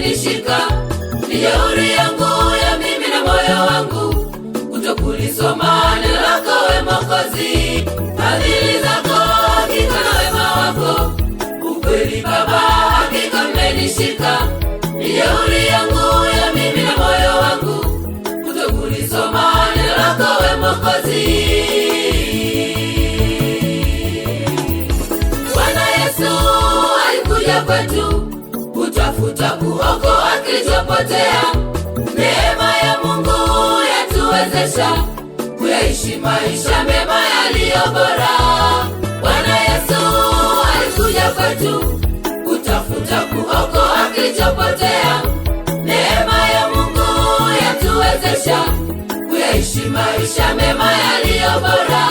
kimenishika, ni jeuri yangu ya mimi na moyo wangu, kutokulisoma neno lako we Mwokozi. Fadhili zako hakika na wema wako, ukweli Baba hakika umenishika, ni jeuri yangu ya mimi na moyo wangu, kutokulisoma neno lako we Mwokozi. Bwana Yesu alikuja kwetu kutafuta kuokoa kilichopotea. Neema ya Mungu yatuwezesha kuyaishi maisha mema yaliyo bora. Bwana Yesu alikuja kwetu kutafuta kuokoa kilichopotea. Neema ya Mungu yatuwezesha kuyaishi maisha mema yaliyo bora.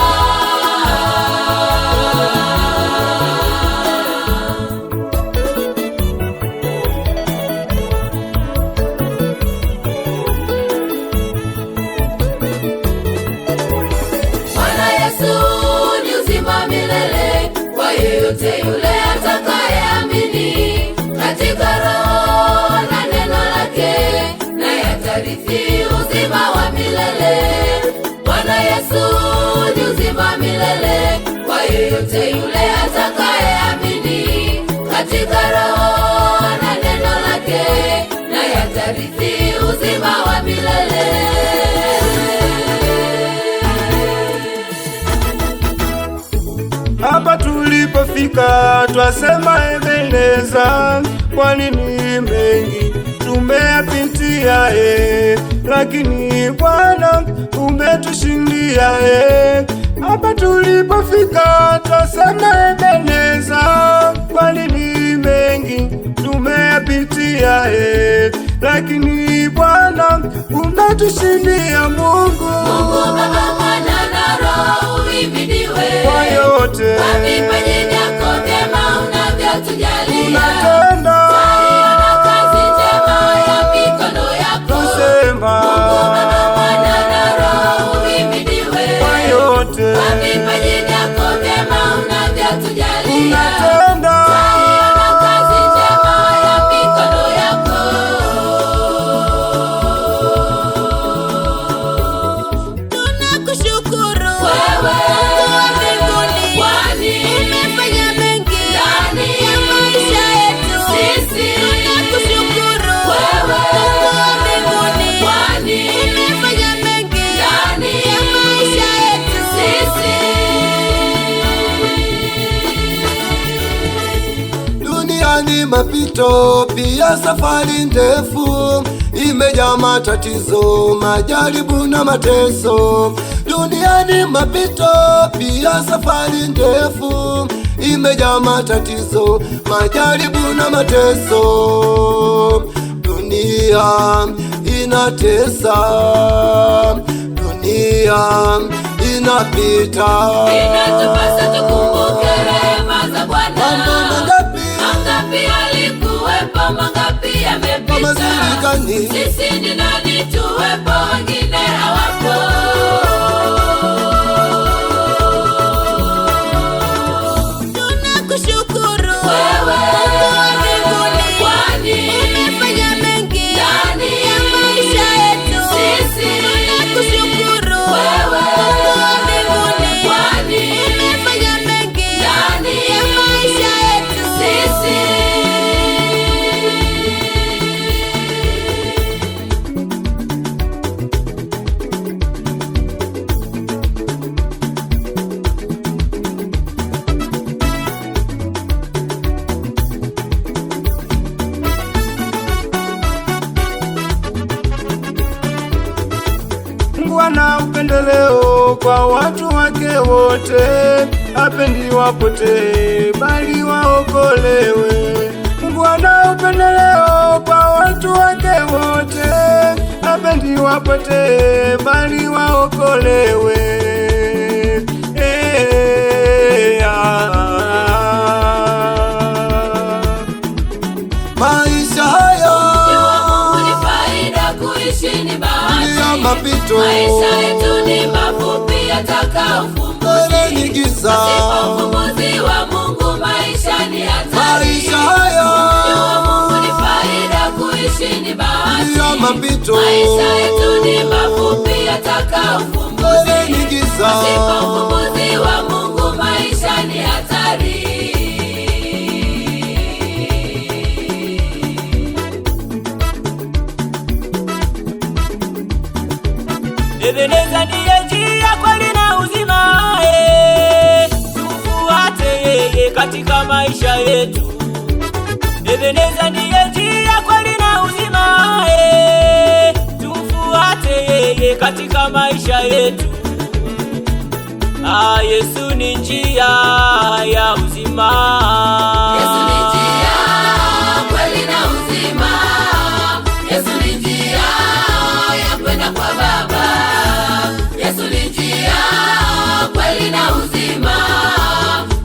Yeyote yule atakayeamini katika Roho na neno lake, naye atarithi uzima wa milele. Bwana Yesu ni uzima milele kwa yeyote yule atakayeamini katika Roho na neno lake, naye atarithi uzima wa milele. Hapa tulipofika twasema Ebeneza, kwani ni mengi tumeyapitia lakini Bwana umetushindia Hapa tulipofika twasema Ebeneza, kwani ni mengi tumeyapitia lakini Bwana umetushindia. Mungu Baba, Mwana na Roho uhimidiwe kwa yote, kwa vipaji vyako vyema unavyotujalia. Unatenda twaiona kazi njema ya mikono yako. tusema Baba, Mwana na Roho uhimidiwe kwa yote, kwa vipaji vyako vyema unavyotujalia. Unatenda twaiona kazi njema ya mikono yako. Tunakushukuru Wewe Mungu wa mbinguni, kwani umefanya mengi ndani ya maisha yetu. sisi. Tunakushukuru Wewe Mungu wa mbinguni, kwani umefanya mengi ndani ya maisha yetu. sisi. Duniani mapito, pia safari ndefu, imejaa matatizo, majaribu na mateso. Duniani mapito, pia safari ndefu, imejaa matatizo, majaribu na mateso. Dunia inatesa, dunia inapita. Inatupasa tukumbuke rehema za Bwana. Mambo mangapi Mangapi alikuwepo, mangapi yamepita. Mamazirikani. Sisi ni nani tuwepo, wengine hawapo. Tunakushukuru Wewe Mungu wa mbinguni, kwani umefanya mengi ndani ya maisha yetu. sisi. Tunakushukuru Wewe Mungu wa mbinguni, kwani umefanya mengi ndani ya maisha yetu. sisi. Mungu ana upendeleo kwa watu wake wote, hapendi wapotee bali waokolewe. Mungu ana upendeleo kwa watu wake wote, hapendi wapotee bali waokolewe. maisha haya Mungu ni faida, kuishi ni bahati. ya mapito, Maisha yetu ni mafupi, yataka ufumbuzi. mbele ni giza. Pasipo ufumbuzi wa Mungu, maisha ni hatari. Maisha haya Jua Mungu ni faida, kuishi kuishi ni bahati, ya mapito. maisha yetu ni mafupi, yataka ufumbuzi. Mbele ni giza, Pasipo ufumbuzi wa Mungu maisha ni hatari. Ebeneza ndiye njia, kweli na uzima, tufuate yeye katika maisha yetu. Ebeneza ndiye njia, kweli na uzima, tufuate yeye katika maisha yetu. Yesu ni njia ya uzima. Yesu ni njia, kweli na uzima. Yesu ni njia ya kwenda kwa Baba. Yesu ni njia, kweli na uzima.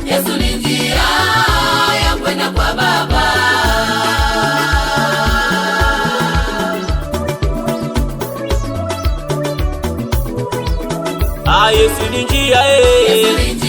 Yesu ni njia ya kwenda kwa Baba. Yesu ni njia, Yesu ni njia.